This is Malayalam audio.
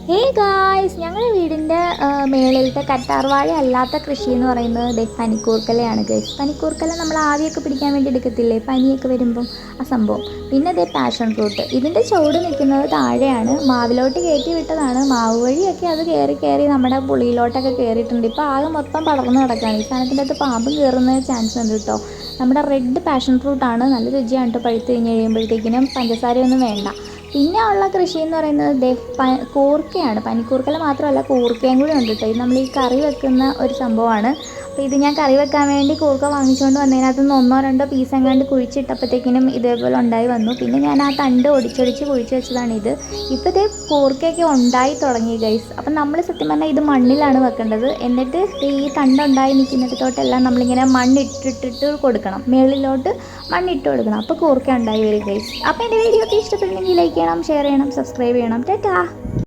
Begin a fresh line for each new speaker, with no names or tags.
ഹേ ഗായ്സ്, ഞങ്ങളുടെ വീടിൻ്റെ മേളിലത്തെ കറ്റാർവാഴ അല്ലാത്ത കൃഷി എന്ന് പറയുന്നത് പനിക്കൂർക്കലയാണ് ഗൈസ്. പനിക്കൂർക്കല നമ്മൾ ആവിയൊക്കെ പിടിക്കാൻ വേണ്ടി എടുക്കത്തില്ലേ, പനിയൊക്കെ വരുമ്പം ആ സംഭവം. പിന്നെ പാഷൻ ഫ്രൂട്ട്. ഇതിൻ്റെ ചുവട് നിൽക്കുന്നത് താഴെയാണ്, മാവിലോട്ട് കയറ്റി വിട്ടതാണ്. മാവ് വഴിയൊക്കെ അത് കയറി കയറി നമ്മുടെ പുളിയിലോട്ടൊക്കെ കയറിയിട്ടുണ്ട്. ഇപ്പോൾ ആകെ മൊത്തം പടർന്ന് കിടക്കുകയാണ്. ഈ സാധനത്തിൻ്റെ അകത്ത് പാമ്പും കയറുന്ന ചാൻസ് ഉണ്ട് കേട്ടോ. നമ്മുടെ റെഡ് പാഷൻ ഫ്രൂട്ടാണ്, നല്ല രുചിയാണ് കേട്ടോ. പഴുത്ത് കഴിഞ്ഞ് കഴിയുമ്പോഴത്തേക്കിനും പഞ്ചസാരയൊന്നും വേണ്ട. പിന്നെ ഉള്ള കൃഷി എന്ന് പറയുന്നത് കൂർക്കയാണ്. പനിക്കൂർക്കല മാത്രമല്ല, കൂർക്കയും കൂടി ഉണ്ട് കേട്ടോ. ഇത് നമ്മൾ ഈ കറി വെക്കുന്ന ഒരു സംഭവമാണ്. അപ്പോൾ ഇത് ഞാൻ കറി വെക്കാൻ വേണ്ടി കൂർക്ക വാങ്ങിച്ചുകൊണ്ട് വന്നതിനകത്ത് നിന്ന് ഒന്നോ രണ്ടോ പീസ് എങ്ങാണ്ട് കുഴിച്ചിട്ടപ്പോഴത്തേക്കിനും ഇതേപോലെ ഉണ്ടായി വന്നു. പിന്നെ ഞാൻ ആ തണ്ട് ഒടിച്ചൊടിച്ച് കുഴിച്ച് വെച്ചതാണിത്. ഇപ്പോൾ കൂർക്കയൊക്കെ ഉണ്ടായി തുടങ്ങി ഗൈസ്. അപ്പം നമ്മൾ സത്യം പറഞ്ഞാൽ ഇത് മണ്ണിലാണ് വെക്കേണ്ടത്. എന്നിട്ട് ഈ തണ്ടുണ്ടായി നിൽക്കുന്നിടത്തോട്ടെല്ലാം നമ്മളിങ്ങനെ മണ്ണിട്ടിട്ട് കൊടുക്കണം, മേളിലോട്ട് മണ്ണിട്ട് കൊടുക്കണം. അപ്പോൾ കൂർക്ക ഉണ്ടായി വരും ഗൈസ്. അപ്പോൾ എൻ്റെ വീഡിയോ ഒക്കെ ഇഷ്ടപ്പെട്ടില്ലെങ്കിൽ ലൈക്ക് ചെയ്യണം, ഷെയർ ചെയ്യണം, സബ്സ്ക്രൈബ് ചെയ്യണം. ടാറ്റാ.